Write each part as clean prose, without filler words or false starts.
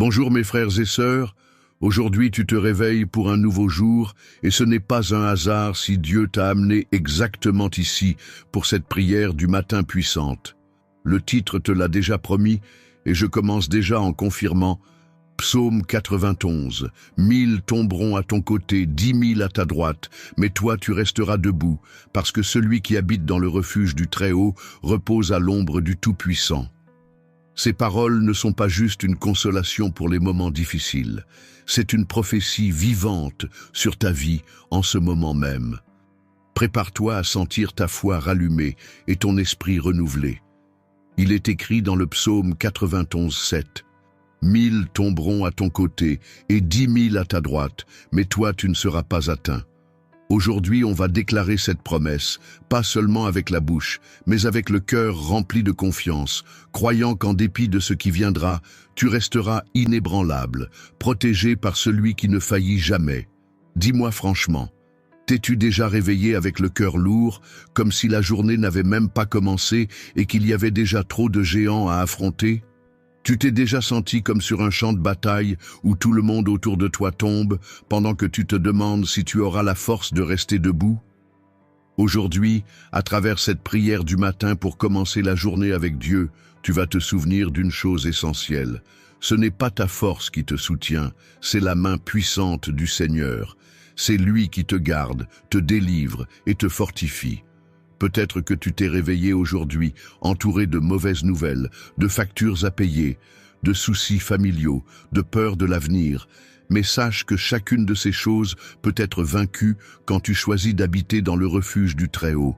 Bonjour mes frères et sœurs, aujourd'hui tu te réveilles pour un nouveau jour et ce n'est pas un hasard si Dieu t'a amené exactement ici pour cette prière du matin puissante. Le titre te l'a déjà promis et je commence déjà en confirmant. Psaume 91, 1000 tomberont à ton côté, 10 000 à ta droite, mais toi tu resteras debout, parce que celui qui habite dans le refuge du Très-Haut repose à l'ombre du Tout-Puissant. Ces paroles ne sont pas juste une consolation pour les moments difficiles, c'est une prophétie vivante sur ta vie en ce moment même. Prépare-toi à sentir ta foi rallumée et ton esprit renouvelé. Il est écrit dans le psaume 91, 7. 1000 tomberont à ton côté et 10 000 à ta droite, mais toi tu ne seras pas atteint. Aujourd'hui, on va déclarer cette promesse, pas seulement avec la bouche, mais avec le cœur rempli de confiance, croyant qu'en dépit de ce qui viendra, tu resteras inébranlable, protégé par celui qui ne faillit jamais. Dis-moi franchement, t'es-tu déjà réveillé avec le cœur lourd, comme si la journée n'avait même pas commencé et qu'il y avait déjà trop de géants à affronter ? Tu t'es déjà senti comme sur un champ de bataille où tout le monde autour de toi tombe pendant que tu te demandes si tu auras la force de rester debout? Aujourd'hui, à travers cette prière du matin pour commencer la journée avec Dieu, tu vas te souvenir d'une chose essentielle. Ce n'est pas ta force qui te soutient, c'est la main puissante du Seigneur. C'est lui qui te garde, te délivre et te fortifie. Peut-être que tu t'es réveillé aujourd'hui, entouré de mauvaises nouvelles, de factures à payer, de soucis familiaux, de peur de l'avenir. Mais sache que chacune de ces choses peut être vaincue quand tu choisis d'habiter dans le refuge du Très-Haut.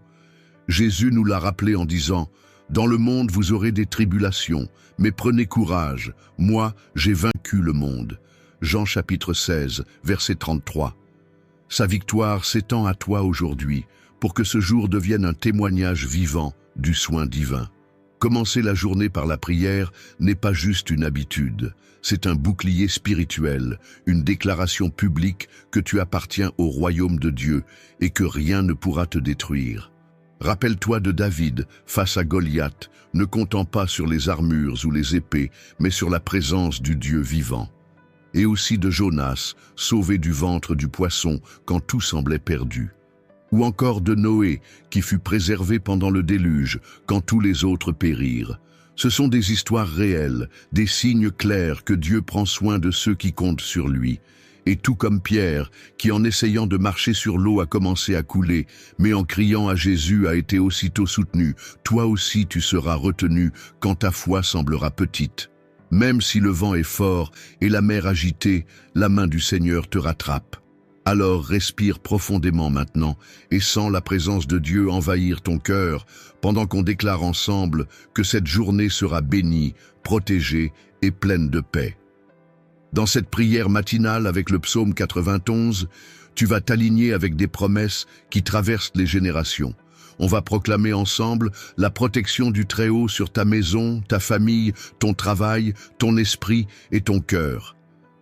Jésus nous l'a rappelé en disant « Dans le monde vous aurez des tribulations, mais prenez courage, moi j'ai vaincu le monde. » Jean chapitre 16, verset 33. Sa victoire s'étend à toi aujourd'hui, pour que ce jour devienne un témoignage vivant du soin divin. Commencer la journée par la prière n'est pas juste une habitude, c'est un bouclier spirituel, une déclaration publique que tu appartiens au royaume de Dieu et que rien ne pourra te détruire. Rappelle-toi de David face à Goliath, ne comptant pas sur les armures ou les épées, mais sur la présence du Dieu vivant. Et aussi de Jonas, sauvé du ventre du poisson quand tout semblait perdu. Ou encore de Noé, qui fut préservé pendant le déluge, quand tous les autres périrent. Ce sont des histoires réelles, des signes clairs que Dieu prend soin de ceux qui comptent sur lui. Et tout comme Pierre, qui en essayant de marcher sur l'eau a commencé à couler, mais en criant à Jésus a été aussitôt soutenu, toi aussi tu seras retenu quand ta foi semblera petite. Même si le vent est fort et la mer agitée, la main du Seigneur te rattrape. Alors respire profondément maintenant et sens la présence de Dieu envahir ton cœur pendant qu'on déclare ensemble que cette journée sera bénie, protégée et pleine de paix. Dans cette prière matinale avec le psaume 91, tu vas t'aligner avec des promesses qui traversent les générations. On va proclamer ensemble la protection du Très-Haut sur ta maison, ta famille, ton travail, ton esprit et ton cœur.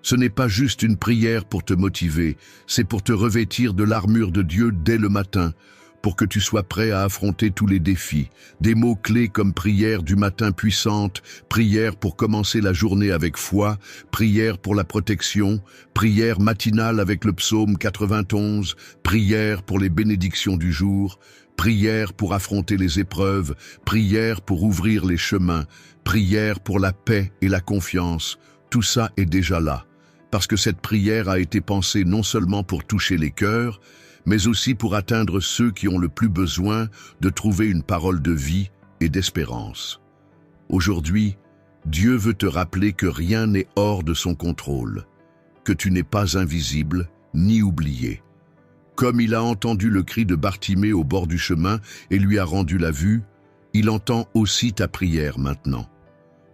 Ce n'est pas juste une prière pour te motiver, c'est pour te revêtir de l'armure de Dieu dès le matin, pour que tu sois prêt à affronter tous les défis. Des mots-clés comme prière du matin puissante, prière pour commencer la journée avec foi, prière pour la protection, prière matinale avec le psaume 91, prière pour les bénédictions du jour, prière pour affronter les épreuves, prière pour ouvrir les chemins, prière pour la paix et la confiance. Tout ça est déjà là. Parce que cette prière a été pensée non seulement pour toucher les cœurs, mais aussi pour atteindre ceux qui ont le plus besoin de trouver une parole de vie et d'espérance. Aujourd'hui, Dieu veut te rappeler que rien n'est hors de son contrôle, que tu n'es pas invisible ni oublié. Comme il a entendu le cri de Bartimée au bord du chemin et lui a rendu la vue, il entend aussi ta prière maintenant.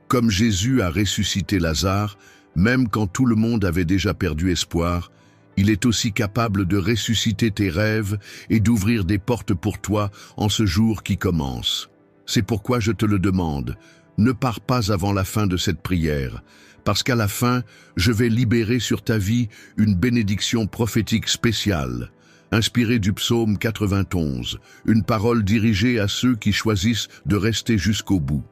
Comme Jésus a ressuscité Lazare, même quand tout le monde avait déjà perdu espoir, il est aussi capable de ressusciter tes rêves et d'ouvrir des portes pour toi en ce jour qui commence. C'est pourquoi je te le demande, ne pars pas avant la fin de cette prière, parce qu'à la fin, je vais libérer sur ta vie une bénédiction prophétique spéciale, inspirée du psaume 91, une parole dirigée à ceux qui choisissent de rester jusqu'au bout.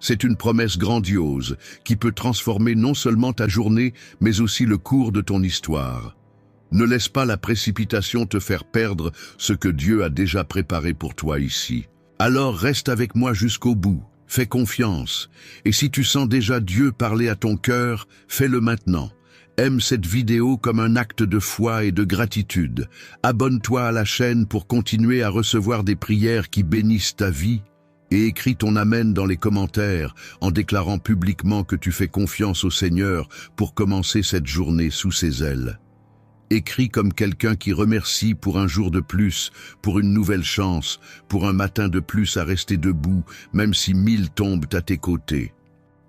C'est une promesse grandiose qui peut transformer non seulement ta journée, mais aussi le cours de ton histoire. Ne laisse pas la précipitation te faire perdre ce que Dieu a déjà préparé pour toi ici. Alors reste avec moi jusqu'au bout, fais confiance. Et si tu sens déjà Dieu parler à ton cœur, fais-le maintenant. Aime cette vidéo comme un acte de foi et de gratitude. Abonne-toi à la chaîne pour continuer à recevoir des prières qui bénissent ta vie. Et écris ton Amen dans les commentaires en déclarant publiquement que tu fais confiance au Seigneur pour commencer cette journée sous ses ailes. Écris comme quelqu'un qui remercie pour un jour de plus, pour une nouvelle chance, pour un matin de plus à rester debout, même si 1000 tombent à tes côtés.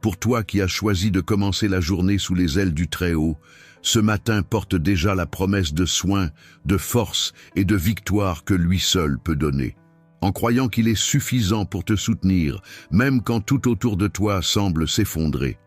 Pour toi qui as choisi de commencer la journée sous les ailes du Très-Haut, ce matin porte déjà la promesse de soin, de force et de victoire que lui seul peut donner. En croyant qu'il est suffisant pour te soutenir, même quand tout autour de toi semble s'effondrer.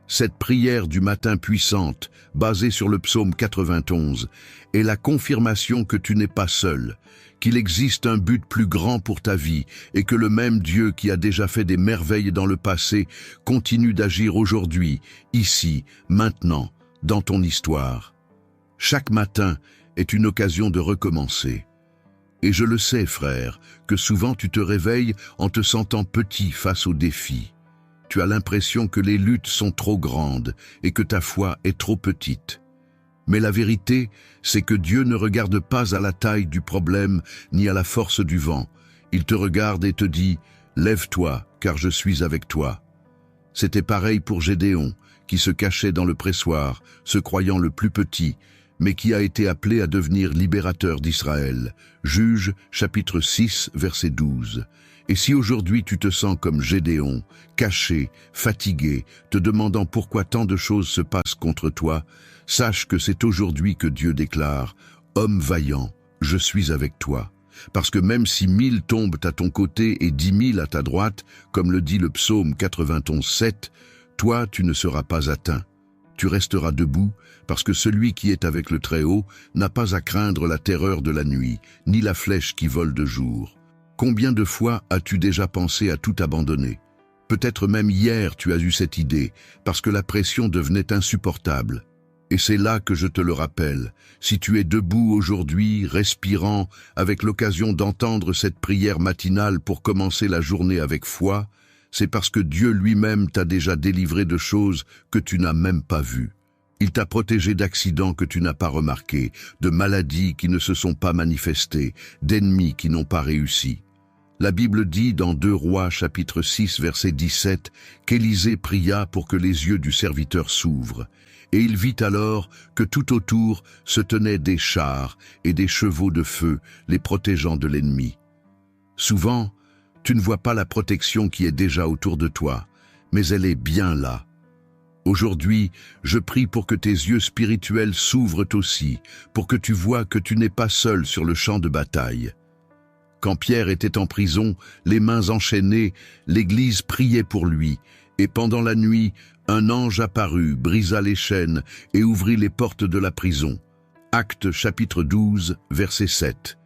Cette prière du matin puissante, basée sur le psaume 91, est la confirmation que tu n'es pas seul, qu'il existe un but plus grand pour ta vie et que le même Dieu qui a déjà fait des merveilles dans le passé continue d'agir aujourd'hui, ici, maintenant, dans ton histoire. Chaque matin est une occasion de recommencer. Et je le sais, frère, que souvent tu te réveilles en te sentant petit face aux défis. Tu as l'impression que les luttes sont trop grandes et que ta foi est trop petite. Mais la vérité, c'est que Dieu ne regarde pas à la taille du problème ni à la force du vent. Il te regarde et te dit « Lève-toi, car je suis avec toi ». C'était pareil pour Gédéon, qui se cachait dans le pressoir, se croyant le plus petit, mais qui a été appelé à devenir libérateur d'Israël. Juges, chapitre 6, verset 12. Et si aujourd'hui tu te sens comme Gédéon, caché, fatigué, te demandant pourquoi tant de choses se passent contre toi, sache que c'est aujourd'hui que Dieu déclare « Homme vaillant, je suis avec toi ». Parce que même si 1000 tombent à ton côté et 10 000 à ta droite, comme le dit le psaume 91, 7, toi tu ne seras pas atteint. Tu resteras debout, parce que celui qui est avec le Très-Haut n'a pas à craindre la terreur de la nuit, ni la flèche qui vole de jour. Combien de fois as-tu déjà pensé à tout abandonner? Peut-être même hier tu as eu cette idée, parce que la pression devenait insupportable. Et c'est là que je te le rappelle, si tu es debout aujourd'hui, respirant, avec l'occasion d'entendre cette prière matinale pour commencer la journée avec foi, c'est parce que Dieu lui-même t'a déjà délivré de choses que tu n'as même pas vues. Il t'a protégé d'accidents que tu n'as pas remarqués, de maladies qui ne se sont pas manifestées, d'ennemis qui n'ont pas réussi. La Bible dit dans 2 Rois chapitre 6 verset 17 qu'Élisée pria pour que les yeux du serviteur s'ouvrent. Et il vit alors que tout autour se tenaient des chars et des chevaux de feu, les protégeant de l'ennemi. Souvent, tu ne vois pas la protection qui est déjà autour de toi, mais elle est bien là. Aujourd'hui, je prie pour que tes yeux spirituels s'ouvrent aussi, pour que tu vois que tu n'es pas seul sur le champ de bataille. Quand Pierre était en prison, les mains enchaînées, l'Église priait pour lui, et pendant la nuit, un ange apparut, brisa les chaînes et ouvrit les portes de la prison. Actes chapitre 12, verset 7.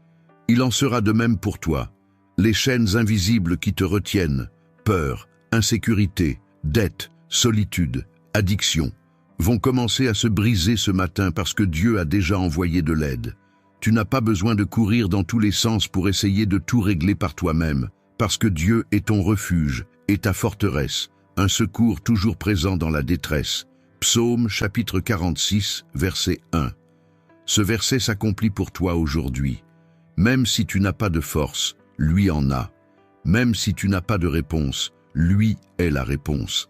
Il en sera de même pour toi. Les chaînes invisibles qui te retiennent, peur, insécurité, dette, solitude, addiction, vont commencer à se briser ce matin parce que Dieu a déjà envoyé de l'aide. Tu n'as pas besoin de courir dans tous les sens pour essayer de tout régler par toi-même, parce que Dieu est ton refuge et ta forteresse, un secours toujours présent dans la détresse. Psaume chapitre 46, verset 1. Ce verset s'accomplit pour toi aujourd'hui. Même si tu n'as pas de force, lui en a. Même si tu n'as pas de réponse, lui est la réponse.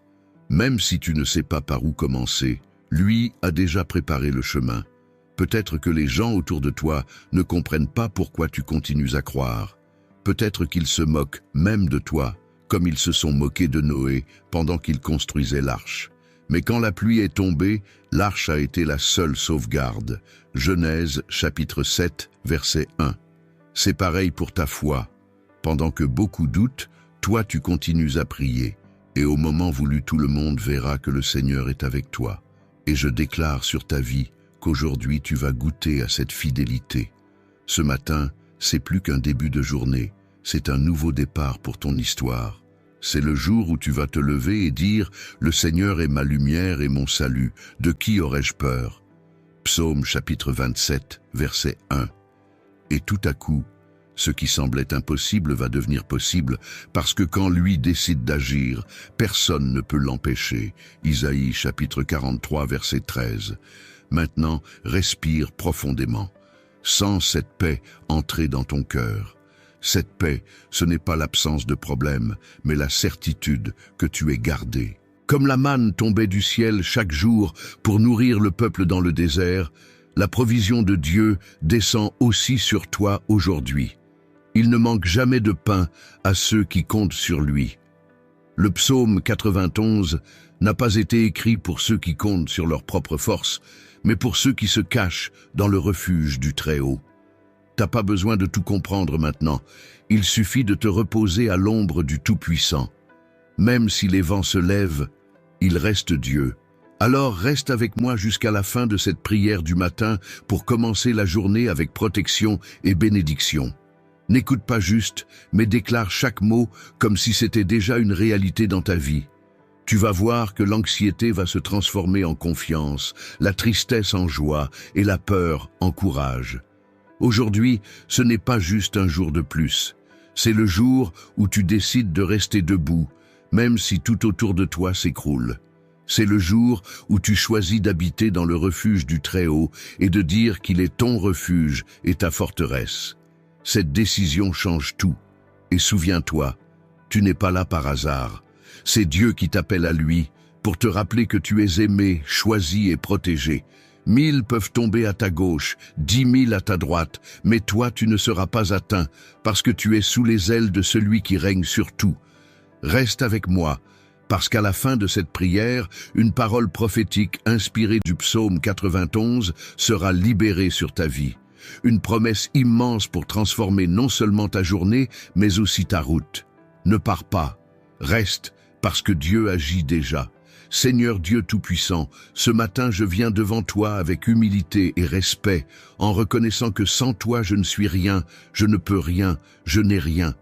Même si tu ne sais pas par où commencer, lui a déjà préparé le chemin. Peut-être que les gens autour de toi ne comprennent pas pourquoi tu continues à croire. Peut-être qu'ils se moquent même de toi, comme ils se sont moqués de Noé pendant qu'il construisait l'arche. Mais quand la pluie est tombée, l'arche a été la seule sauvegarde. Genèse chapitre 7, verset 1. C'est pareil pour ta foi. Pendant que beaucoup doutent, toi tu continues à prier. Et au moment voulu, tout le monde verra que le Seigneur est avec toi. Et je déclare sur ta vie qu'aujourd'hui tu vas goûter à cette fidélité. Ce matin, c'est plus qu'un début de journée, c'est un nouveau départ pour ton histoire. C'est le jour où tu vas te lever et dire « Le Seigneur est ma lumière et mon salut, de qui aurais-je peur ?» Psaume chapitre 27, verset 1. Et tout à coup, ce qui semblait impossible va devenir possible, parce que quand lui décide d'agir, personne ne peut l'empêcher. Isaïe chapitre 43, verset 13. Maintenant, respire profondément. Sens cette paix entrer dans ton cœur. Cette paix, ce n'est pas l'absence de problème, mais la certitude que tu es gardé. Comme la manne tombait du ciel chaque jour pour nourrir le peuple dans le désert, la provision de Dieu descend aussi sur toi aujourd'hui. Il ne manque jamais de pain à ceux qui comptent sur lui. Le psaume 91 n'a pas été écrit pour ceux qui comptent sur leur propre force, mais pour ceux qui se cachent dans le refuge du Très-Haut. T'as pas besoin de tout comprendre maintenant, il suffit de te reposer à l'ombre du Tout-Puissant. Même si les vents se lèvent, il reste Dieu. Alors reste avec moi jusqu'à la fin de cette prière du matin pour commencer la journée avec protection et bénédiction. N'écoute pas juste, mais déclare chaque mot comme si c'était déjà une réalité dans ta vie. Tu vas voir que l'anxiété va se transformer en confiance, la tristesse en joie et la peur en courage. Aujourd'hui, ce n'est pas juste un jour de plus. C'est le jour où tu décides de rester debout, même si tout autour de toi s'écroule. C'est le jour où tu choisis d'habiter dans le refuge du Très-Haut et de dire qu'il est ton refuge et ta forteresse. Cette décision change tout. Et souviens-toi, tu n'es pas là par hasard. C'est Dieu qui t'appelle à lui pour te rappeler que tu es aimé, choisi et protégé. 1000 peuvent tomber à ta gauche, 10 000 à ta droite, mais toi tu ne seras pas atteint parce que tu es sous les ailes de celui qui règne sur tout. Reste avec moi, parce qu'à la fin de cette prière, une parole prophétique inspirée du psaume 91 sera libérée sur ta vie. Une promesse immense pour transformer non seulement ta journée, mais aussi ta route. Ne pars pas, reste, parce que Dieu agit déjà. Seigneur Dieu Tout-Puissant, ce matin je viens devant toi avec humilité et respect, en reconnaissant que sans toi je ne suis rien, je ne peux rien, je n'ai rien.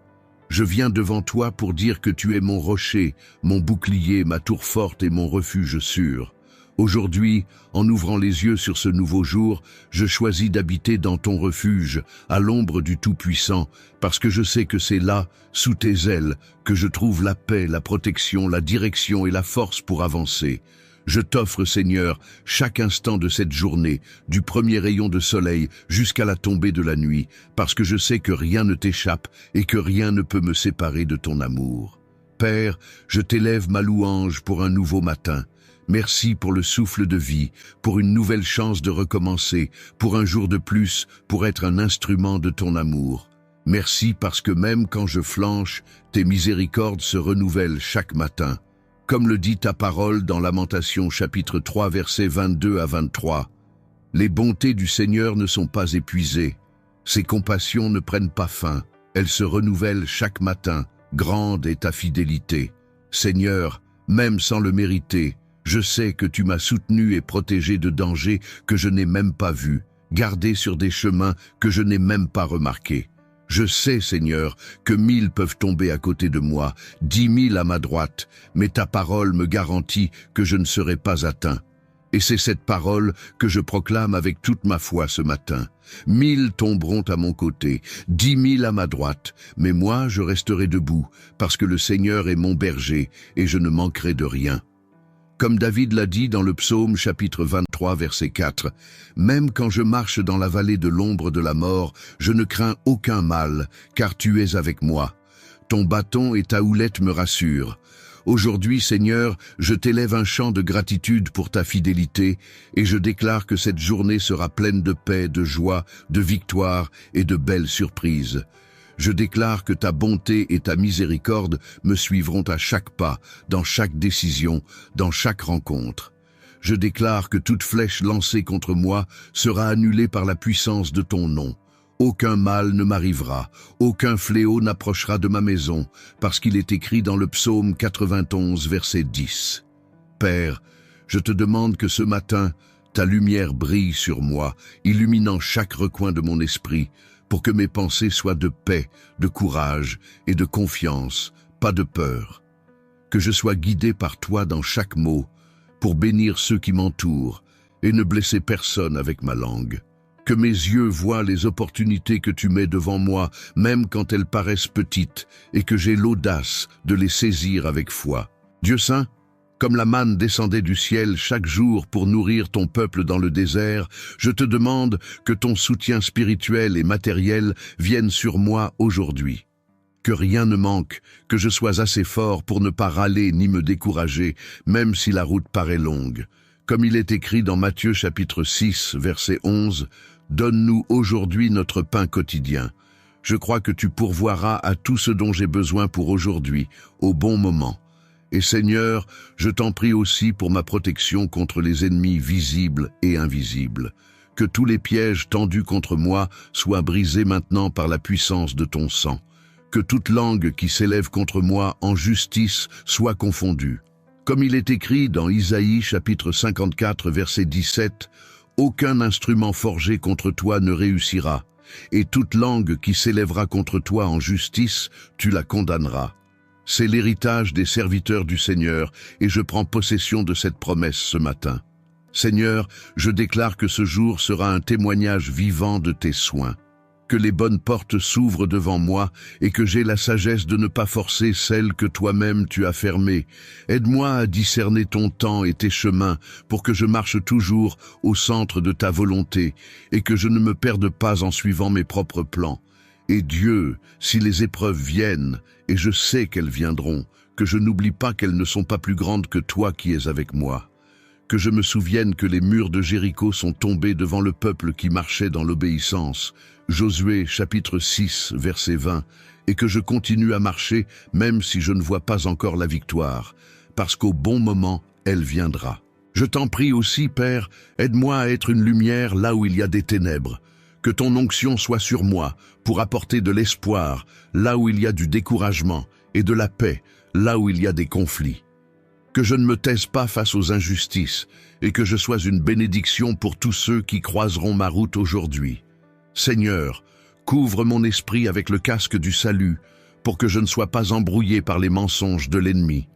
Je viens devant toi pour dire que tu es mon rocher, mon bouclier, ma tour forte et mon refuge sûr. Aujourd'hui, en ouvrant les yeux sur ce nouveau jour, je choisis d'habiter dans ton refuge, à l'ombre du Tout-Puissant, parce que je sais que c'est là, sous tes ailes, que je trouve la paix, la protection, la direction et la force pour avancer. Je t'offre, Seigneur, chaque instant de cette journée, du premier rayon de soleil jusqu'à la tombée de la nuit, parce que je sais que rien ne t'échappe et que rien ne peut me séparer de ton amour. Père, je t'élève ma louange pour un nouveau matin. Merci pour le souffle de vie, pour une nouvelle chance de recommencer, pour un jour de plus, pour être un instrument de ton amour. Merci parce que même quand je flanche, tes miséricordes se renouvellent chaque matin. Comme le dit ta parole dans Lamentations chapitre 3 versets 22 à 23. Les bontés du Seigneur ne sont pas épuisées. Ses compassions ne prennent pas fin. Elles se renouvellent chaque matin. Grande est ta fidélité. Seigneur, même sans le mériter, je sais que tu m'as soutenu et protégé de dangers que je n'ai même pas vus, gardé sur des chemins que je n'ai même pas remarqués. Je sais, Seigneur, que 1000 peuvent tomber à côté de moi, 10 000 à ma droite, mais ta parole me garantit que je ne serai pas atteint. Et c'est cette parole que je proclame avec toute ma foi ce matin. 1000 tomberont à mon côté, 10 000 à ma droite, mais moi je resterai debout, parce que le Seigneur est mon berger, et je ne manquerai de rien. Comme David l'a dit dans le psaume chapitre 23 verset 4, « Même quand je marche dans la vallée de l'ombre de la mort, je ne crains aucun mal, car tu es avec moi. Ton bâton et ta houlette me rassurent. Aujourd'hui, Seigneur, je t'élève un chant de gratitude pour ta fidélité, et je déclare que cette journée sera pleine de paix, de joie, de victoire et de belles surprises. Je déclare que ta bonté et ta miséricorde me suivront à chaque pas, dans chaque décision, dans chaque rencontre. Je déclare que toute flèche lancée contre moi sera annulée par la puissance de ton nom. Aucun mal ne m'arrivera, aucun fléau n'approchera de ma maison, parce qu'il est écrit dans le psaume 91, verset 10. Père, je te demande que ce matin, ta lumière brille sur moi, illuminant chaque recoin de mon esprit, pour que mes pensées soient de paix, de courage et de confiance, pas de peur. que je sois guidé par toi dans chaque mot, pour bénir ceux qui m'entourent et ne blesser personne avec ma langue. Que mes yeux voient les opportunités que tu mets devant moi, même quand elles paraissent petites, et que j'ai l'audace de les saisir avec foi. Dieu saint, comme la manne descendait du ciel chaque jour pour nourrir ton peuple dans le désert, je te demande que ton soutien spirituel et matériel vienne sur moi aujourd'hui. Que rien ne manque, que je sois assez fort pour ne pas râler ni me décourager, même si la route paraît longue. Comme il est écrit dans Matthieu chapitre 6, verset 11, « Donne-nous aujourd'hui notre pain quotidien. » Je crois que tu pourvoiras à tout ce dont j'ai besoin pour aujourd'hui, au bon moment. Et Seigneur, je t'en prie aussi pour ma protection contre les ennemis visibles et invisibles. Que tous les pièges tendus contre moi soient brisés maintenant par la puissance de ton sang. Que toute langue qui s'élève contre moi en justice soit confondue. Comme il est écrit dans Isaïe chapitre 54 verset 17, « Aucun instrument forgé contre toi ne réussira, et toute langue qui s'élèvera contre toi en justice, tu la condamneras. » C'est l'héritage des serviteurs du Seigneur, et je prends possession de cette promesse ce matin. Seigneur, je déclare que ce jour sera un témoignage vivant de tes soins. Que les bonnes portes s'ouvrent devant moi et que j'ai la sagesse de ne pas forcer celles que toi-même tu as fermées. Aide-moi à discerner ton temps et tes chemins pour que je marche toujours au centre de ta volonté et que je ne me perde pas en suivant mes propres plans. Et Dieu, si les épreuves viennent, et je sais qu'elles viendront, que je n'oublie pas qu'elles ne sont pas plus grandes que toi qui es avec moi. Que je me souvienne que les murs de Jéricho sont tombés devant le peuple qui marchait dans l'obéissance. Josué chapitre 6 verset 20, et que je continue à marcher même si je ne vois pas encore la victoire, parce qu'au bon moment, elle viendra. Je t'en prie aussi, Père, aide-moi à être une lumière là où il y a des ténèbres. Que ton onction soit sur moi pour apporter de l'espoir là où il y a du découragement et de la paix là où il y a des conflits. Que je ne me taise pas face aux injustices et que je sois une bénédiction pour tous ceux qui croiseront ma route aujourd'hui. Seigneur, couvre mon esprit avec le casque du salut pour que je ne sois pas embrouillé par les mensonges de l'ennemi.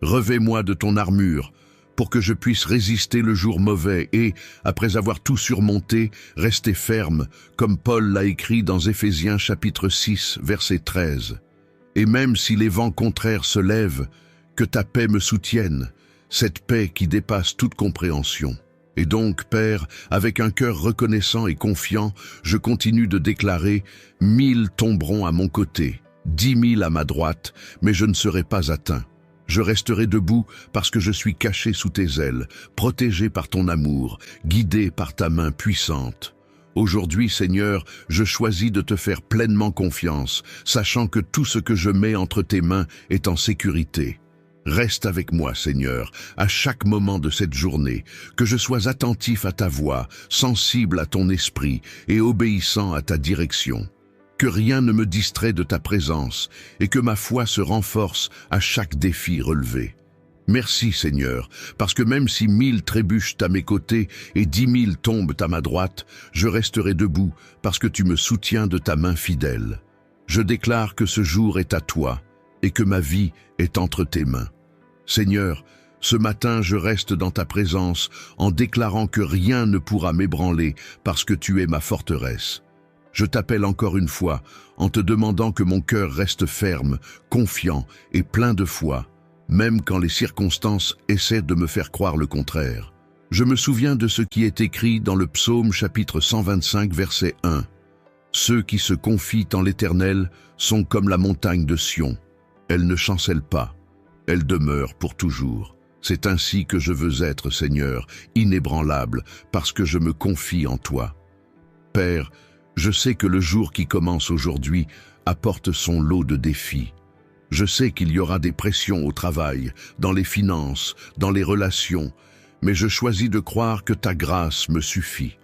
Revêt-moi de ton armure pour que je puisse résister le jour mauvais et, après avoir tout surmonté, rester ferme, comme Paul l'a écrit dans Éphésiens chapitre 6, verset 13. Et même si les vents contraires se lèvent, que ta paix me soutienne, cette paix qui dépasse toute compréhension. Et donc, Père, avec un cœur reconnaissant et confiant, je continue de déclarer « 1000 tomberont à mon côté, 10 000 à ma droite, mais je ne serai pas atteint. Je resterai debout parce que je suis caché sous tes ailes, protégé par ton amour, guidé par ta main puissante. Aujourd'hui, Seigneur, je choisis de te faire pleinement confiance, sachant que tout ce que je mets entre tes mains est en sécurité. Reste avec moi, Seigneur, à chaque moment de cette journée, que je sois attentif à ta voix, sensible à ton esprit et obéissant à ta direction. Que rien ne me distrait de ta présence et que ma foi se renforce à chaque défi relevé. Merci, Seigneur, parce que même si 1000 trébuchent à mes côtés et 10 000 tombent à ma droite, je resterai debout parce que tu me soutiens de ta main fidèle. Je déclare que ce jour est à toi et que ma vie est entre tes mains. Seigneur, ce matin je reste dans ta présence en déclarant que rien ne pourra m'ébranler parce que tu es ma forteresse. Je t'appelle encore une fois en te demandant que mon cœur reste ferme, confiant et plein de foi, même quand les circonstances essaient de me faire croire le contraire. Je me souviens de ce qui est écrit dans le psaume chapitre 125 verset 1. « Ceux qui se confient en l'Éternel sont comme la montagne de Sion. Elle ne chancelle pas, elle demeure pour toujours. C'est ainsi que je veux être, Seigneur, inébranlable, parce que je me confie en toi. Père, je sais que le jour qui commence aujourd'hui apporte son lot de défis. Je sais qu'il y aura des pressions au travail, dans les finances, dans les relations, mais je choisis de croire que ta grâce me suffit.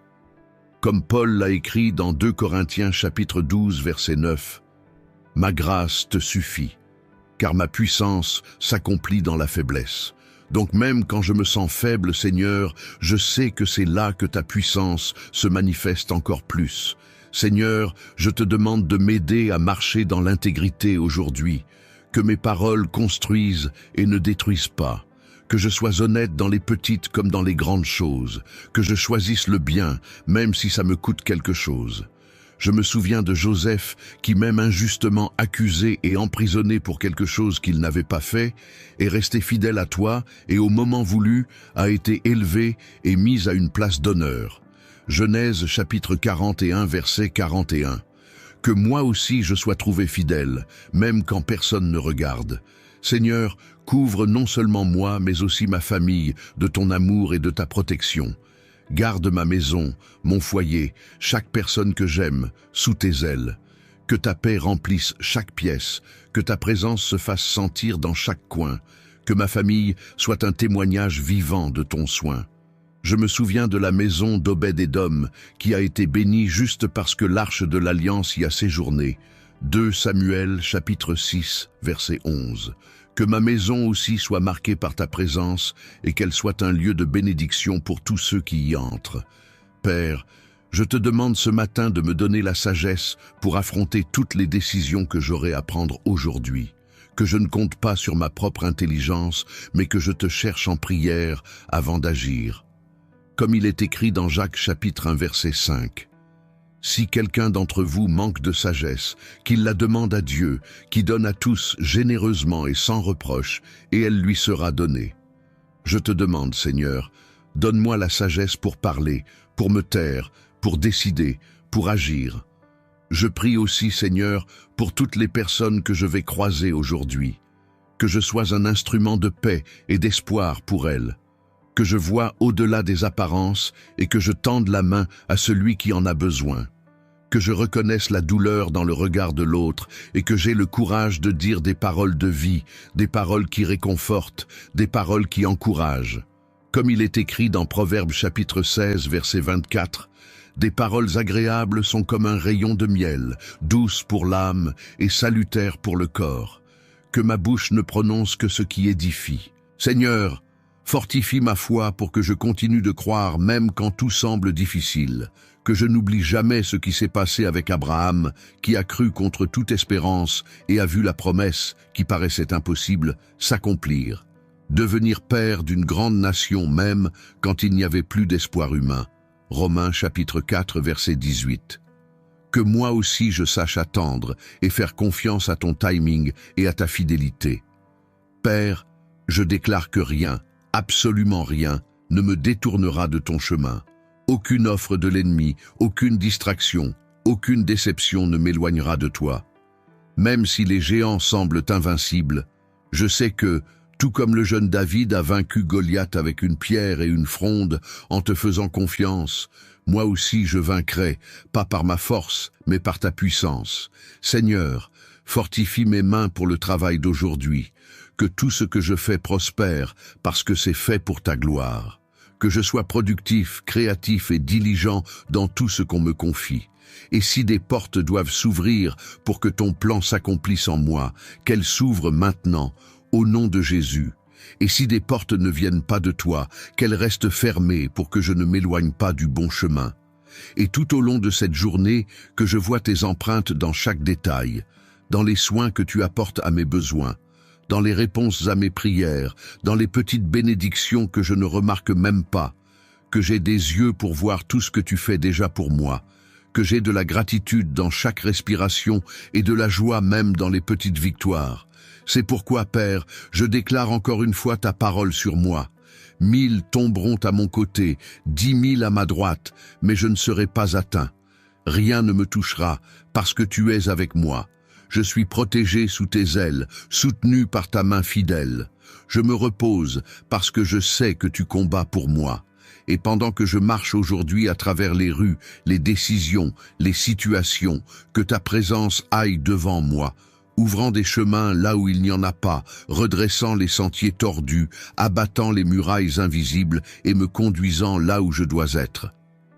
Comme Paul l'a écrit dans 2 Corinthiens chapitre 12 verset 9, « Ma grâce te suffit, car ma puissance s'accomplit dans la faiblesse. Donc même quand je me sens faible, Seigneur, je sais que c'est là que ta puissance se manifeste encore plus. Seigneur, je te demande de m'aider à marcher dans l'intégrité aujourd'hui, que mes paroles construisent et ne détruisent pas, que je sois honnête dans les petites comme dans les grandes choses, que je choisisse le bien, même si ça me coûte quelque chose. Je me souviens de Joseph qui, même injustement accusé et emprisonné pour quelque chose qu'il n'avait pas fait, est resté fidèle à toi et au moment voulu a été élevé et mis à une place d'honneur. Genèse chapitre 41 verset 41. Que moi aussi je sois trouvé fidèle, même quand personne ne regarde. Seigneur, couvre non seulement moi, mais aussi ma famille de ton amour et de ta protection. Garde ma maison, mon foyer, chaque personne que j'aime, sous tes ailes. Que ta paix remplisse chaque pièce, que ta présence se fasse sentir dans chaque coin, que ma famille soit un témoignage vivant de ton soin. Je me souviens de la maison d'Obed-Édom, qui a été bénie juste parce que l'arche de l'Alliance y a séjourné. 2 Samuel chapitre 6 verset 11. Que ma maison aussi soit marquée par ta présence et qu'elle soit un lieu de bénédiction pour tous ceux qui y entrent. Père, je te demande ce matin de me donner la sagesse pour affronter toutes les décisions que j'aurai à prendre aujourd'hui. Que je ne compte pas sur ma propre intelligence, mais que je te cherche en prière avant d'agir. Comme il est écrit dans Jacques chapitre 1 verset 5. Si quelqu'un d'entre vous manque de sagesse, qu'il la demande à Dieu, qui donne à tous généreusement et sans reproche, et elle lui sera donnée. Je te demande, Seigneur, donne-moi la sagesse pour parler, pour me taire, pour décider, pour agir. Je prie aussi, Seigneur, pour toutes les personnes que je vais croiser aujourd'hui, que je sois un instrument de paix et d'espoir pour elles, que je voie au-delà des apparences et que je tende la main à celui qui en a besoin, que je reconnaisse la douleur dans le regard de l'autre et que j'ai le courage de dire des paroles de vie, des paroles qui réconfortent, des paroles qui encouragent. Comme il est écrit dans Proverbes chapitre 16 verset 24, « Des paroles agréables sont comme un rayon de miel, douces pour l'âme et salutaires pour le corps. Que ma bouche ne prononce que ce qui édifie. Seigneur, fortifie ma foi pour que je continue de croire même quand tout semble difficile, que je n'oublie jamais ce qui s'est passé avec Abraham, qui a cru contre toute espérance et a vu la promesse, qui paraissait impossible, s'accomplir. Devenir père d'une grande nation même quand il n'y avait plus d'espoir humain. Romains chapitre 4 verset 18. Que moi aussi je sache attendre et faire confiance à ton timing et à ta fidélité. Père, je déclare que rien, absolument rien, ne me détournera de ton chemin. Aucune offre de l'ennemi, aucune distraction, aucune déception ne m'éloignera de toi. Même si les géants semblent invincibles, je sais que, tout comme le jeune David a vaincu Goliath avec une pierre et une fronde en te faisant confiance, moi aussi je vaincrai, pas par ma force, mais par ta puissance. Seigneur, fortifie mes mains pour le travail d'aujourd'hui. Que tout ce que je fais prospère, parce que c'est fait pour ta gloire. Que je sois productif, créatif et diligent dans tout ce qu'on me confie. Et si des portes doivent s'ouvrir pour que ton plan s'accomplisse en moi, qu'elles s'ouvrent maintenant, au nom de Jésus. Et si des portes ne viennent pas de toi, qu'elles restent fermées pour que je ne m'éloigne pas du bon chemin. Et tout au long de cette journée, que je vois tes empreintes dans chaque détail, dans les soins que tu apportes à mes besoins, dans les réponses à mes prières, dans les petites bénédictions que je ne remarque même pas, que j'ai des yeux pour voir tout ce que tu fais déjà pour moi, que j'ai de la gratitude dans chaque respiration et de la joie même dans les petites victoires. C'est pourquoi, Père, je déclare encore une fois ta parole sur moi. 1000 tomberont à mon côté, 10 000 à ma droite, mais je ne serai pas atteint. Rien ne me touchera, parce que tu es avec moi. Je suis protégé sous tes ailes, soutenu par ta main fidèle. Je me repose parce que je sais que tu combats pour moi. Et pendant que je marche aujourd'hui à travers les rues, les décisions, les situations, que ta présence aille devant moi, ouvrant des chemins là où il n'y en a pas, redressant les sentiers tordus, abattant les murailles invisibles et me conduisant là où je dois être.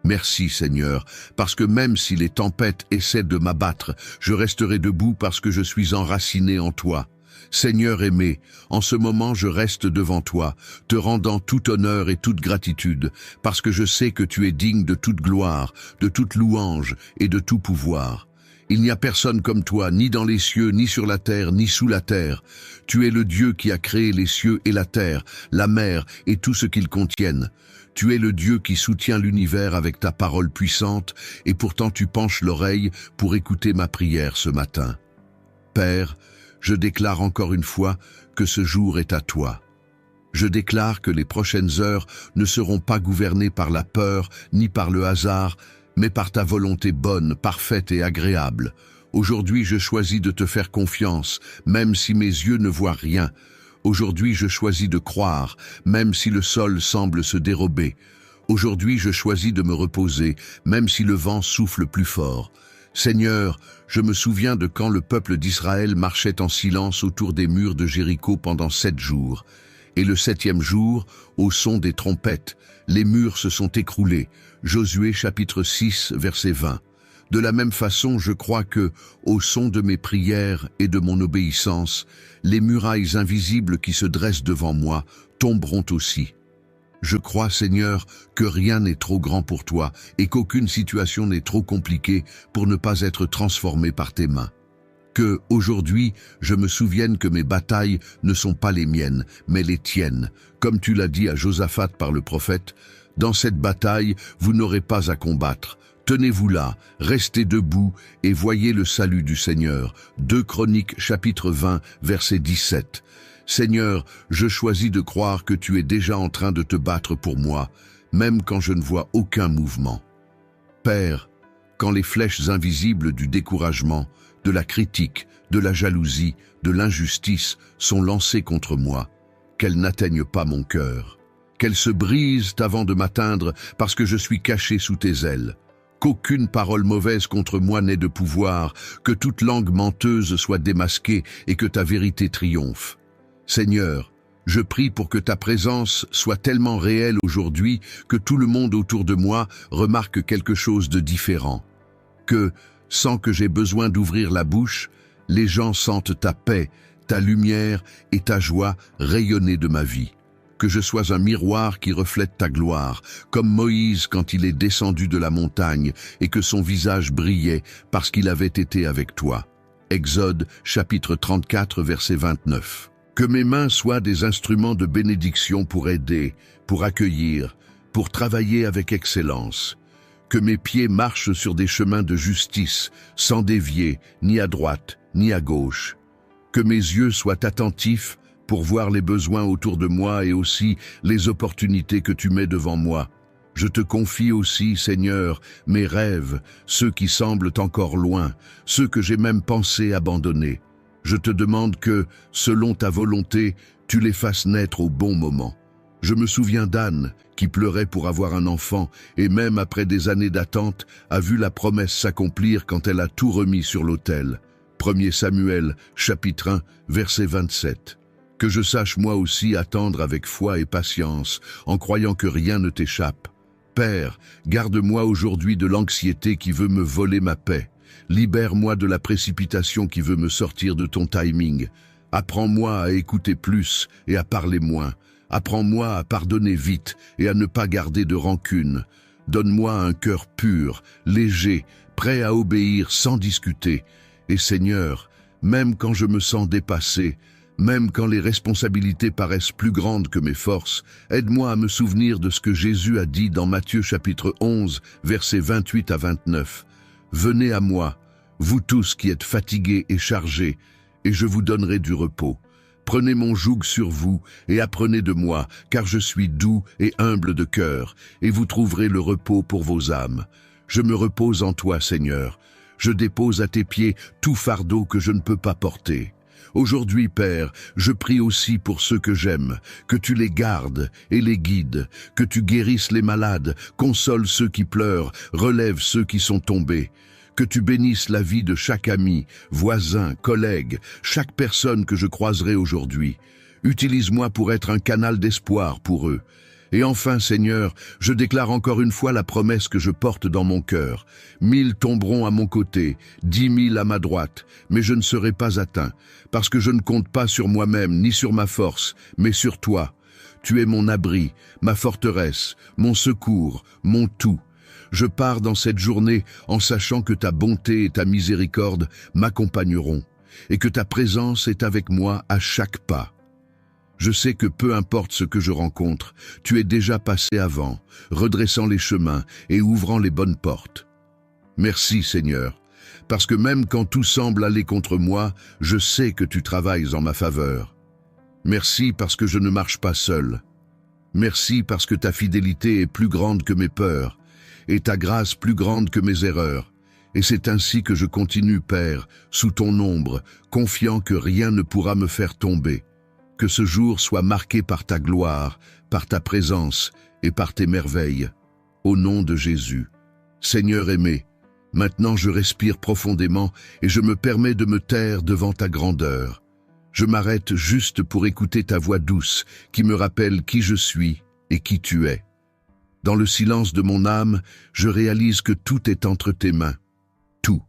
Merci Seigneur, parce que même si les tempêtes essaient de m'abattre, je resterai debout parce que je suis enraciné en toi. Seigneur aimé, en ce moment je reste devant toi, te rendant tout honneur et toute gratitude, parce que je sais que tu es digne de toute gloire, de toute louange et de tout pouvoir. Il n'y a personne comme toi, ni dans les cieux, ni sur la terre, ni sous la terre. Tu es le Dieu qui a créé les cieux et la terre, la mer et tout ce qu'ils contiennent. Tu es le Dieu qui soutient l'univers avec ta parole puissante, et pourtant tu penches l'oreille pour écouter ma prière ce matin. Père, je déclare encore une fois que ce jour est à toi. Je déclare que les prochaines heures ne seront pas gouvernées par la peur ni par le hasard, mais par ta volonté bonne, parfaite et agréable. Aujourd'hui, je choisis de te faire confiance, même si mes yeux ne voient rien. Aujourd'hui, je choisis de croire, même si le sol semble se dérober. Aujourd'hui, je choisis de me reposer, même si le vent souffle plus fort. Seigneur, je me souviens de quand le peuple d'Israël marchait en silence autour des murs de Jéricho pendant 7 jours. Et le 7e jour, au son des trompettes, les murs se sont écroulés. Josué chapitre 6, verset 20. De la même façon, je crois que, au son de mes prières et de mon obéissance, les murailles invisibles qui se dressent devant moi tomberont aussi. Je crois, Seigneur, que rien n'est trop grand pour toi et qu'aucune situation n'est trop compliquée pour ne pas être transformée par tes mains. Que, aujourd'hui, je me souvienne que mes batailles ne sont pas les miennes, mais les tiennes. Comme tu l'as dit à Josaphat par le prophète, « Dans cette bataille, vous n'aurez pas à combattre. Tenez-vous là, restez debout et voyez le salut du Seigneur. » 2 Chroniques chapitre 20, verset 17. Seigneur, je choisis de croire que tu es déjà en train de te battre pour moi, même quand je ne vois aucun mouvement. Père, quand les flèches invisibles du découragement, de la critique, de la jalousie, de l'injustice sont lancées contre moi, qu'elles n'atteignent pas mon cœur, qu'elles se brisent avant de m'atteindre parce que je suis caché sous tes ailes, qu'aucune parole mauvaise contre moi n'ait de pouvoir, que toute langue menteuse soit démasquée et que ta vérité triomphe. Seigneur, je prie pour que ta présence soit tellement réelle aujourd'hui que tout le monde autour de moi remarque quelque chose de différent, que, sans que j'aie besoin d'ouvrir la bouche, les gens sentent ta paix, ta lumière et ta joie rayonner de ma vie. Que je sois un miroir qui reflète ta gloire, comme Moïse quand il est descendu de la montagne et que son visage brillait parce qu'il avait été avec toi. Exode chapitre 34 verset 29. Que mes mains soient des instruments de bénédiction pour aider, pour accueillir, pour travailler avec excellence. Que mes pieds marchent sur des chemins de justice, sans dévier, ni à droite, ni à gauche. Que mes yeux soient attentifs pour voir les besoins autour de moi et aussi les opportunités que tu mets devant moi. Je te confie aussi, Seigneur, mes rêves, ceux qui semblent encore loin, ceux que j'ai même pensé abandonner. Je te demande que, selon ta volonté, tu les fasses naître au bon moment. Je me souviens d'Anne, qui pleurait pour avoir un enfant, et même après des années d'attente, a vu la promesse s'accomplir quand elle a tout remis sur l'autel. 1 Samuel, chapitre 1, verset 27. Que je sache moi aussi attendre avec foi et patience, en croyant que rien ne t'échappe. Père, garde-moi aujourd'hui de l'anxiété qui veut me voler ma paix. Libère-moi de la précipitation qui veut me sortir de ton timing. Apprends-moi à écouter plus et à parler moins. Apprends-moi à pardonner vite et à ne pas garder de rancune. Donne-moi un cœur pur, léger, prêt à obéir sans discuter. Et Seigneur, même quand je me sens dépassé, même quand les responsabilités paraissent plus grandes que mes forces, aide-moi à me souvenir de ce que Jésus a dit dans Matthieu chapitre 11, versets 28 à 29. Venez à moi, vous tous qui êtes fatigués et chargés, et je vous donnerai du repos. Prenez mon joug sur vous et apprenez de moi, car je suis doux et humble de cœur, et vous trouverez le repos pour vos âmes. Je me repose en toi, Seigneur. Je dépose à tes pieds tout fardeau que je ne peux pas porter. Aujourd'hui, Père, je prie aussi pour ceux que j'aime, que tu les gardes et les guides, que tu guérisses les malades, consoles ceux qui pleurent, relèves ceux qui sont tombés. Que tu bénisses la vie de chaque ami, voisin, collègue, chaque personne que je croiserai aujourd'hui. Utilise-moi pour être un canal d'espoir pour eux. Et enfin, Seigneur, je déclare encore une fois la promesse que je porte dans mon cœur. 1000 tomberont à mon côté, 10 000 à ma droite, mais je ne serai pas atteint, parce que je ne compte pas sur moi-même ni sur ma force, mais sur toi. Tu es mon abri, ma forteresse, mon secours, mon tout. Je pars dans cette journée en sachant que ta bonté et ta miséricorde m'accompagneront et que ta présence est avec moi à chaque pas. Je sais que peu importe ce que je rencontre, tu es déjà passé avant, redressant les chemins et ouvrant les bonnes portes. Merci Seigneur, parce que même quand tout semble aller contre moi, je sais que tu travailles en ma faveur. Merci parce que je ne marche pas seul. Merci parce que ta fidélité est plus grande que mes peurs, et ta grâce plus grande que mes erreurs. Et c'est ainsi que je continue, Père, sous ton ombre, confiant que rien ne pourra me faire tomber. Que ce jour soit marqué par ta gloire, par ta présence et par tes merveilles. Au nom de Jésus. Seigneur aimé, maintenant je respire profondément et je me permets de me taire devant ta grandeur. Je m'arrête juste pour écouter ta voix douce qui me rappelle qui je suis et qui tu es. Dans le silence de mon âme, je réalise que tout est entre tes mains. Tout.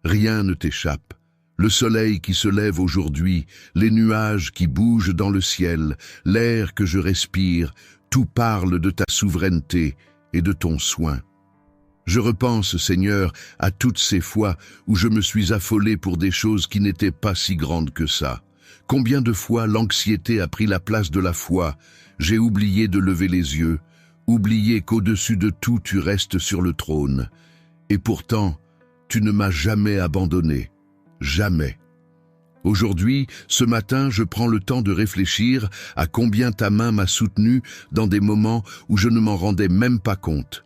Rien ne t'échappe. Le soleil qui se lève aujourd'hui, les nuages qui bougent dans le ciel, l'air que je respire, tout parle de ta souveraineté et de ton soin. Je repense, Seigneur, à toutes ces fois où je me suis affolé pour des choses qui n'étaient pas si grandes que ça. Combien de fois l'anxiété a pris la place de la foi, j'ai oublié de lever les yeux, oublié qu'au-dessus de tout tu restes sur le trône. Et pourtant, tu ne m'as jamais abandonné. Jamais. Aujourd'hui, ce matin, je prends le temps de réfléchir à combien ta main m'a soutenu dans des moments où je ne m'en rendais même pas compte.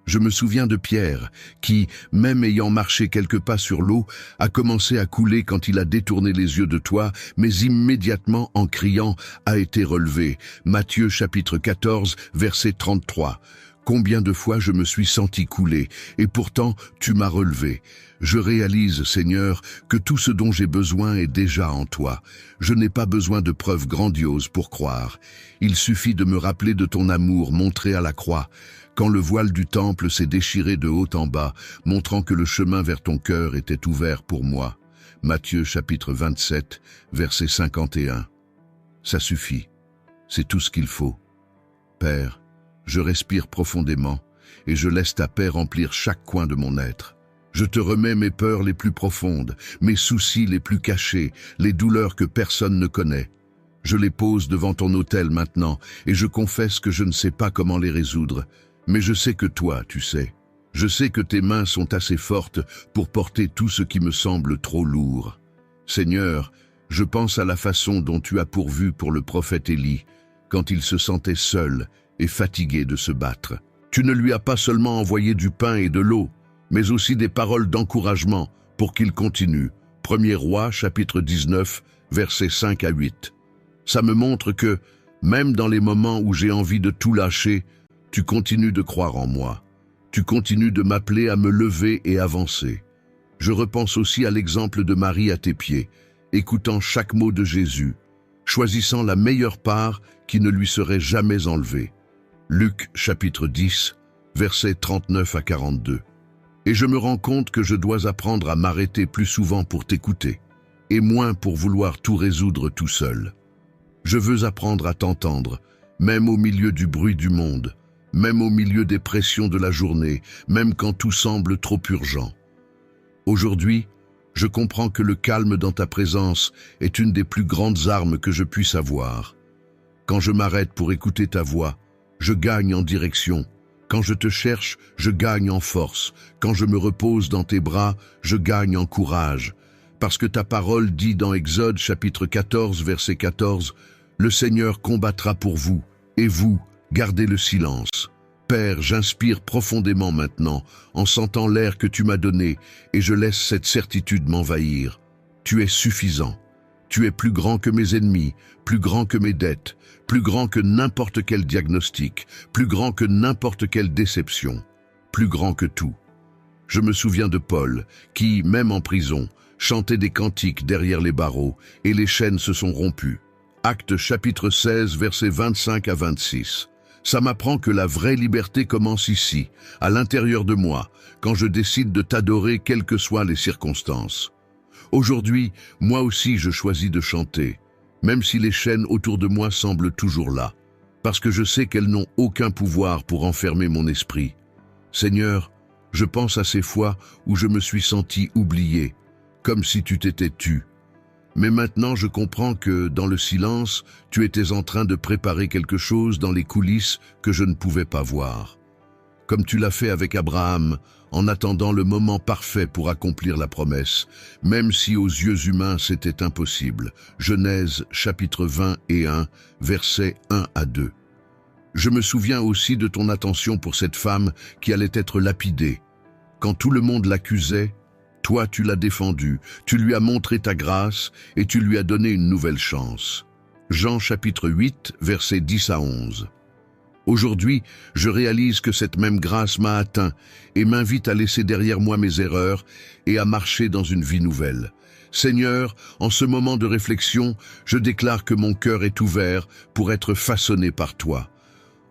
Je me souviens de Pierre, qui, même ayant marché quelques pas sur l'eau, a commencé à couler quand il a détourné les yeux de toi, mais immédiatement, en criant, a été relevé. Matthieu chapitre 14, verset 33. Combien de fois je me suis senti couler, et pourtant tu m'as relevé. Je réalise, Seigneur, que tout ce dont j'ai besoin est déjà en toi. Je n'ai pas besoin de preuves grandioses pour croire. Il suffit de me rappeler de ton amour montré à la croix, quand le voile du temple s'est déchiré de haut en bas, montrant que le chemin vers ton cœur était ouvert pour moi. Matthieu chapitre 27, verset 51. Ça suffit. C'est tout ce qu'il faut. Père, je respire profondément et je laisse ta paix remplir chaque coin de mon être. Je te remets mes peurs les plus profondes, mes soucis les plus cachés, les douleurs que personne ne connaît. Je les pose devant ton autel maintenant et je confesse que je ne sais pas comment les résoudre. Mais je sais que toi, tu sais. Je sais que tes mains sont assez fortes pour porter tout ce qui me semble trop lourd. Seigneur, je pense à la façon dont tu as pourvu pour le prophète Élie, quand il se sentait seul et fatigué de se battre. Tu ne lui as pas seulement envoyé du pain et de l'eau, mais aussi des paroles d'encouragement pour qu'il continue. 1er Roi, chapitre 19, versets 5 à 8. Ça me montre que, même dans les moments où j'ai envie de tout lâcher, tu continues de croire en moi. Tu continues de m'appeler à me lever et avancer. Je repense aussi à l'exemple de Marie à tes pieds, écoutant chaque mot de Jésus, choisissant la meilleure part qui ne lui serait jamais enlevée. Luc chapitre 10, versets 39 à 42. Et je me rends compte que je dois apprendre à m'arrêter plus souvent pour t'écouter, et moins pour vouloir tout résoudre tout seul. Je veux apprendre à t'entendre, même au milieu du bruit du monde, même au milieu des pressions de la journée, même quand tout semble trop urgent. Aujourd'hui, je comprends que le calme dans ta présence est une des plus grandes armes que je puisse avoir. Quand je m'arrête pour écouter ta voix, je gagne en direction. Quand je te cherche, je gagne en force. Quand je me repose dans tes bras, je gagne en courage. Parce que ta parole dit dans Exode chapitre 14, verset 14, « Le Seigneur combattra pour vous, et vous, gardez le silence. » Père, j'inspire profondément maintenant, en sentant l'air que tu m'as donné, et je laisse cette certitude m'envahir. Tu es suffisant. Tu es plus grand que mes ennemis, plus grand que mes dettes, plus grand que n'importe quel diagnostic, plus grand que n'importe quelle déception, plus grand que tout. Je me souviens de Paul, qui, même en prison, chantait des cantiques derrière les barreaux, et les chaînes se sont rompues. Actes chapitre 16, versets 25 à 26. Ça m'apprend que la vraie liberté commence ici, à l'intérieur de moi, quand je décide de t'adorer quelles que soient les circonstances. Aujourd'hui, moi aussi je choisis de chanter, même si les chaînes autour de moi semblent toujours là, parce que je sais qu'elles n'ont aucun pouvoir pour enfermer mon esprit. Seigneur, je pense à ces fois où je me suis senti oublié, comme si tu t'étais tu. Mais maintenant je comprends que, dans le silence, tu étais en train de préparer quelque chose dans les coulisses que je ne pouvais pas voir. Comme tu l'as fait avec Abraham, en attendant le moment parfait pour accomplir la promesse, même si aux yeux humains c'était impossible. Genèse chapitre 20 et 1, versets 1 à 2. Je me souviens aussi de ton attention pour cette femme qui allait être lapidée. Quand tout le monde l'accusait, toi tu l'as défendue, tu lui as montré ta grâce et tu lui as donné une nouvelle chance. Jean chapitre 8, versets 10 à 11. Aujourd'hui, je réalise que cette même grâce m'a atteint et m'invite à laisser derrière moi mes erreurs et à marcher dans une vie nouvelle. Seigneur, en ce moment de réflexion, je déclare que mon cœur est ouvert pour être façonné par toi.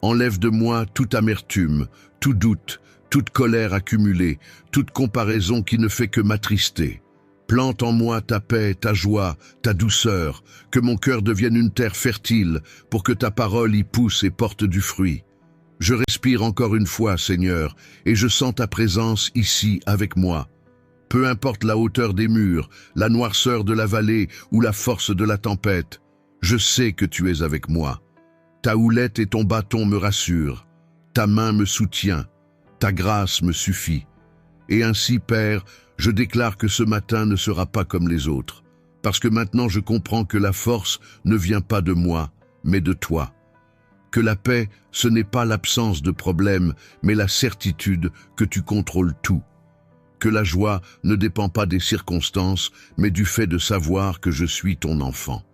Enlève de moi toute amertume, tout doute, toute colère accumulée, toute comparaison qui ne fait que m'attrister. Plante en moi ta paix, ta joie, ta douceur, que mon cœur devienne une terre fertile pour que ta parole y pousse et porte du fruit. Je respire encore une fois, Seigneur, et je sens ta présence ici avec moi. Peu importe la hauteur des murs, la noirceur de la vallée ou la force de la tempête, je sais que tu es avec moi. Ta houlette et ton bâton me rassurent, ta main me soutient, ta grâce me suffit. Et ainsi, Père, je déclare que ce matin ne sera pas comme les autres, parce que maintenant je comprends que la force ne vient pas de moi, mais de toi. Que la paix, ce n'est pas l'absence de problème, mais la certitude que tu contrôles tout. Que la joie ne dépend pas des circonstances, mais du fait de savoir que je suis ton enfant.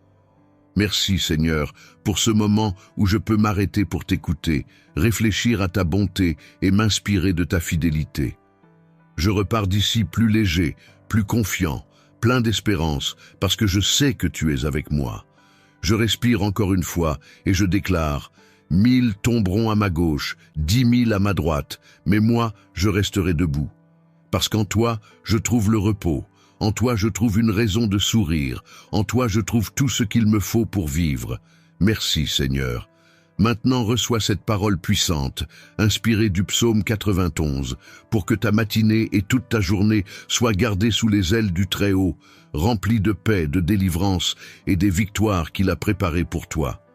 Merci Seigneur pour ce moment où je peux m'arrêter pour t'écouter, réfléchir à ta bonté et m'inspirer de ta fidélité. Je repars d'ici plus léger, plus confiant, plein d'espérance, parce que je sais que tu es avec moi. Je respire encore une fois et je déclare, 1000 tomberont à ma gauche, 10 000 à ma droite, mais moi, je resterai debout. Parce qu'en toi, je trouve le repos. En toi, je trouve une raison de sourire. En toi, je trouve tout ce qu'il me faut pour vivre. Merci, Seigneur. Maintenant, reçois cette parole puissante, inspirée du psaume 91, pour que ta matinée et toute ta journée soient gardées sous les ailes du Très-Haut, remplies de paix, de délivrance et des victoires qu'il a préparées pour toi.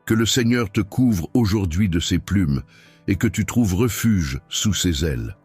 Que le Seigneur te couvre aujourd'hui de ses plumes et que tu trouves refuge sous ses ailes.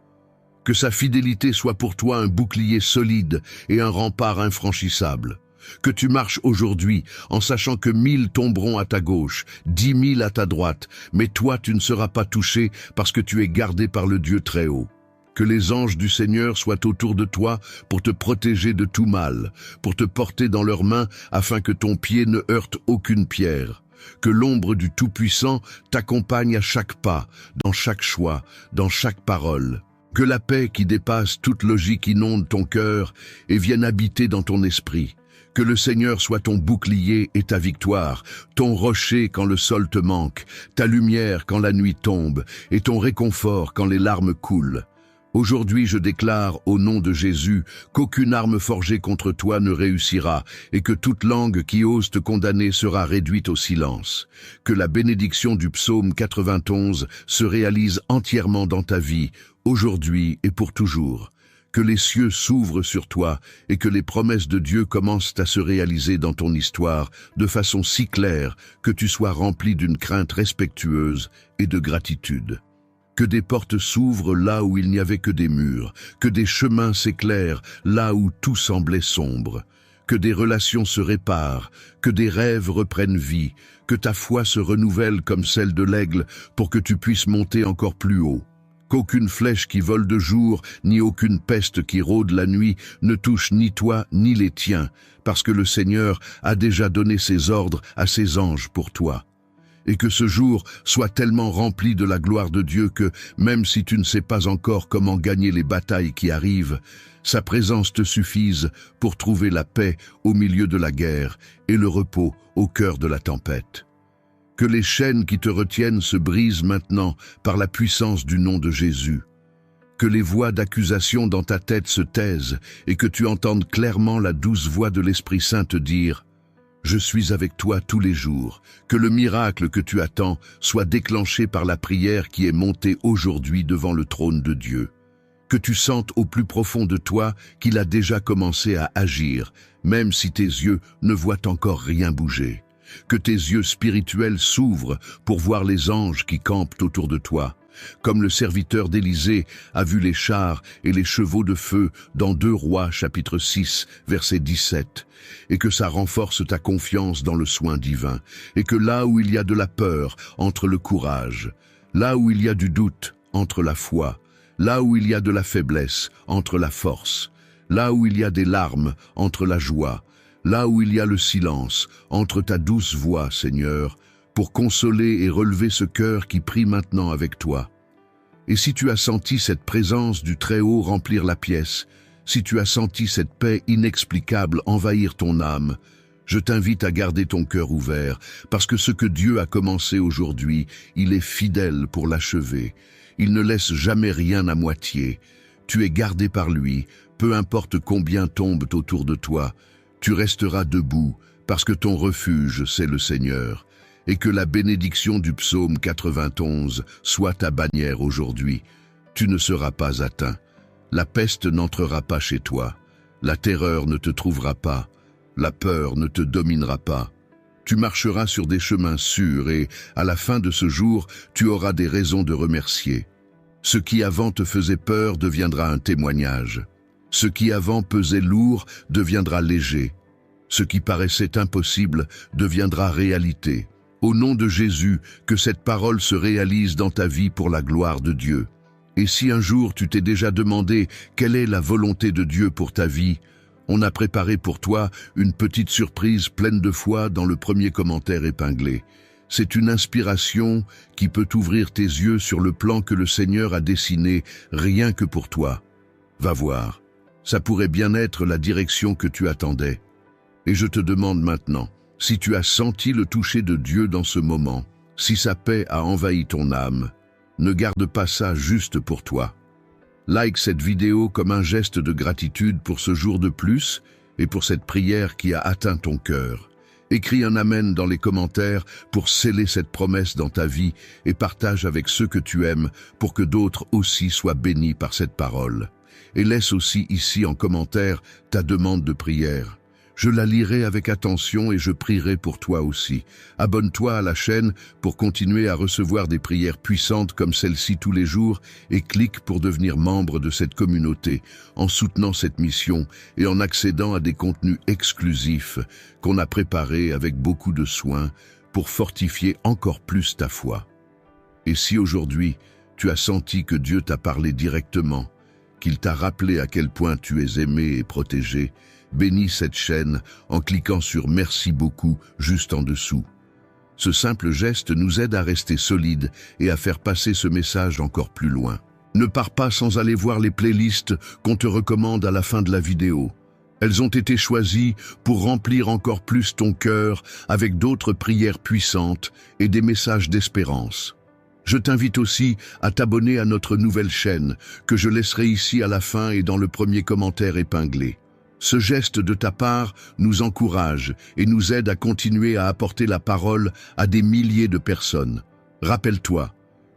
Que sa fidélité soit pour toi un bouclier solide et un rempart infranchissable. Que tu marches aujourd'hui en sachant que 1000 tomberont à ta gauche, 10 000 à ta droite, mais toi tu ne seras pas touché parce que tu es gardé par le Dieu très haut. Que les anges du Seigneur soient autour de toi pour te protéger de tout mal, pour te porter dans leurs mains afin que ton pied ne heurte aucune pierre. Que l'ombre du Tout-Puissant t'accompagne à chaque pas, dans chaque choix, dans chaque parole. Que la paix qui dépasse toute logique inonde ton cœur et vienne habiter dans ton esprit. Que le Seigneur soit ton bouclier et ta victoire, ton rocher quand le sol te manque, ta lumière quand la nuit tombe et ton réconfort quand les larmes coulent. Aujourd'hui, je déclare au nom de Jésus qu'aucune arme forgée contre toi ne réussira et que toute langue qui ose te condamner sera réduite au silence. Que la bénédiction du psaume 91 se réalise entièrement dans ta vie, aujourd'hui et pour toujours. Que les cieux s'ouvrent sur toi et que les promesses de Dieu commencent à se réaliser dans ton histoire de façon si claire que tu sois rempli d'une crainte respectueuse et de gratitude. Que des portes s'ouvrent là où il n'y avait que des murs, que des chemins s'éclairent là où tout semblait sombre, que des relations se réparent, que des rêves reprennent vie, que ta foi se renouvelle comme celle de l'aigle pour que tu puisses monter encore plus haut. Qu'aucune flèche qui vole de jour, ni aucune peste qui rôde la nuit ne touche ni toi ni les tiens, parce que le Seigneur a déjà donné ses ordres à ses anges pour toi. Et que ce jour soit tellement rempli de la gloire de Dieu que, même si tu ne sais pas encore comment gagner les batailles qui arrivent, sa présence te suffise pour trouver la paix au milieu de la guerre et le repos au cœur de la tempête. Que les chaînes qui te retiennent se brisent maintenant par la puissance du nom de Jésus. Que les voix d'accusation dans ta tête se taisent et que tu entendes clairement la douce voix de l'Esprit Saint te dire « Je suis avec toi tous les jours. Que le miracle que tu attends soit déclenché par la prière qui est montée aujourd'hui devant le trône de Dieu. Que tu sentes au plus profond de toi qu'il a déjà commencé à agir, même si tes yeux ne voient encore rien bouger. Que tes yeux spirituels s'ouvrent pour voir les anges qui campent autour de toi. Comme le serviteur d'Élisée a vu les chars et les chevaux de feu dans 2 Rois chapitre 6 verset 17, et que ça renforce ta confiance dans le soin divin, et que là où il y a de la peur, entre le courage, là où il y a du doute, entre la foi, là où il y a de la faiblesse, entre la force, là où il y a des larmes, entre la joie, là où il y a le silence, entre ta douce voix, Seigneur, pour consoler et relever ce cœur qui prie maintenant avec toi. Et si tu as senti cette présence du Très-Haut remplir la pièce, si tu as senti cette paix inexplicable envahir ton âme, je t'invite à garder ton cœur ouvert, parce que ce que Dieu a commencé aujourd'hui, il est fidèle pour l'achever. Il ne laisse jamais rien à moitié. Tu es gardé par lui, peu importe combien tombent autour de toi. Tu resteras debout, parce que ton refuge, c'est le Seigneur. Et que la bénédiction du psaume 91 soit ta bannière aujourd'hui. Tu ne seras pas atteint. La peste n'entrera pas chez toi. La terreur ne te trouvera pas. La peur ne te dominera pas. Tu marcheras sur des chemins sûrs et, à la fin de ce jour, tu auras des raisons de remercier. Ce qui avant te faisait peur deviendra un témoignage. Ce qui avant pesait lourd deviendra léger. Ce qui paraissait impossible deviendra réalité. Au nom de Jésus, que cette parole se réalise dans ta vie pour la gloire de Dieu. Et si un jour tu t'es déjà demandé quelle est la volonté de Dieu pour ta vie, on a préparé pour toi une petite surprise pleine de foi dans le premier commentaire épinglé. C'est une inspiration qui peut ouvrir tes yeux sur le plan que le Seigneur a dessiné rien que pour toi. Va voir, ça pourrait bien être la direction que tu attendais. Et je te demande maintenant, si tu as senti le toucher de Dieu dans ce moment, si sa paix a envahi ton âme, ne garde pas ça juste pour toi. Like cette vidéo comme un geste de gratitude pour ce jour de plus et pour cette prière qui a atteint ton cœur. Écris un amen dans les commentaires pour sceller cette promesse dans ta vie et partage avec ceux que tu aimes pour que d'autres aussi soient bénis par cette parole. Et laisse aussi ici en commentaire ta demande de prière. Je la lirai avec attention et je prierai pour toi aussi. Abonne-toi à la chaîne pour continuer à recevoir des prières puissantes comme celle-ci tous les jours et clique pour devenir membre de cette communauté en soutenant cette mission et en accédant à des contenus exclusifs qu'on a préparés avec beaucoup de soin pour fortifier encore plus ta foi. Et si aujourd'hui tu as senti que Dieu t'a parlé directement, qu'il t'a rappelé à quel point tu es aimé et protégé, bénis cette chaîne en cliquant sur « Merci beaucoup » juste en dessous. Ce simple geste nous aide à rester solides et à faire passer ce message encore plus loin. Ne pars pas sans aller voir les playlists qu'on te recommande à la fin de la vidéo. Elles ont été choisies pour remplir encore plus ton cœur avec d'autres prières puissantes et des messages d'espérance. Je t'invite aussi à t'abonner à notre nouvelle chaîne, que je laisserai ici à la fin et dans le premier commentaire épinglé. Ce geste de ta part nous encourage et nous aide à continuer à apporter la parole à des milliers de personnes. Rappelle-toi,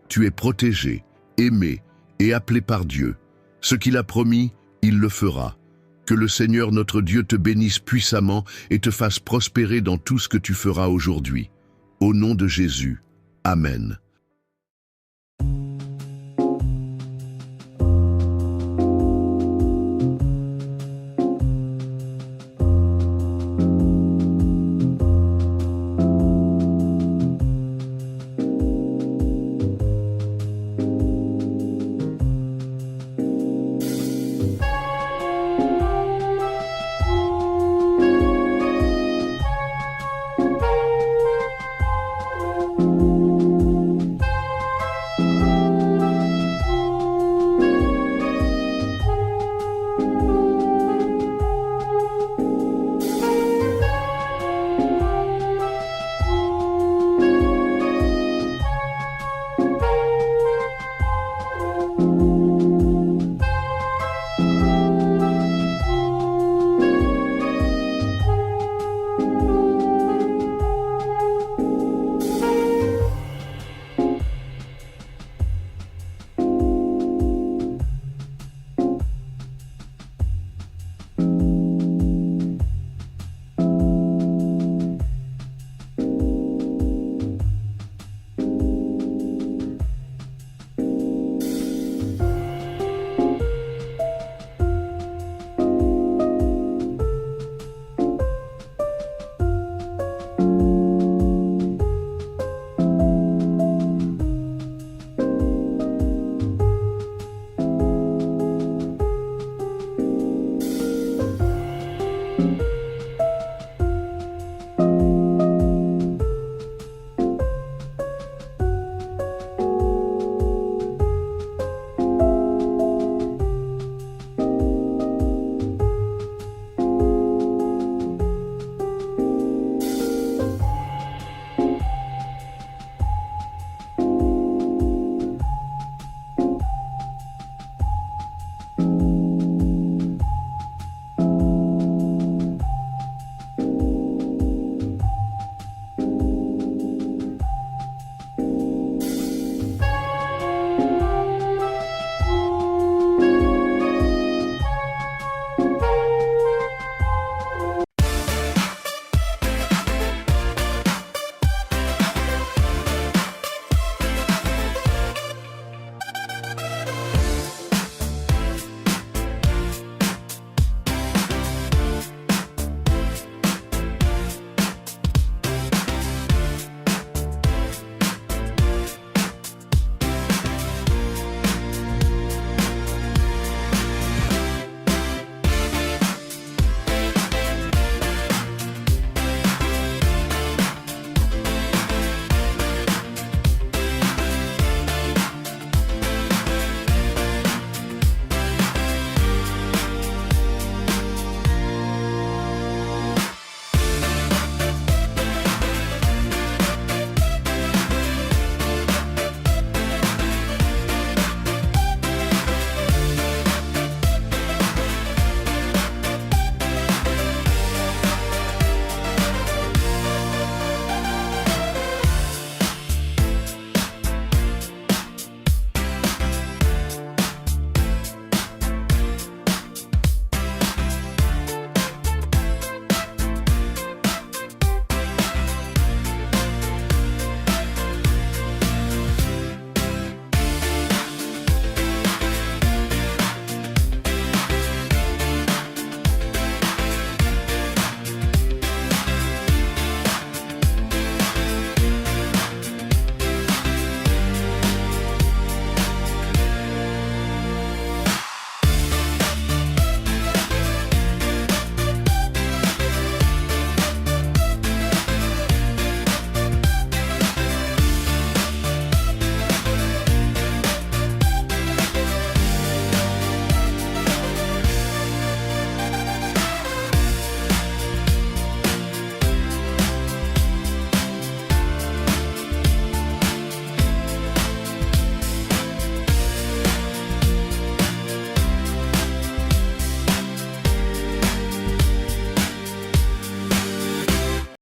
tu es protégé, aimé et appelé par Dieu. Ce qu'il a promis, il le fera. Que le Seigneur notre Dieu te bénisse puissamment et te fasse prospérer dans tout ce que tu feras aujourd'hui. Au nom de Jésus. Amen.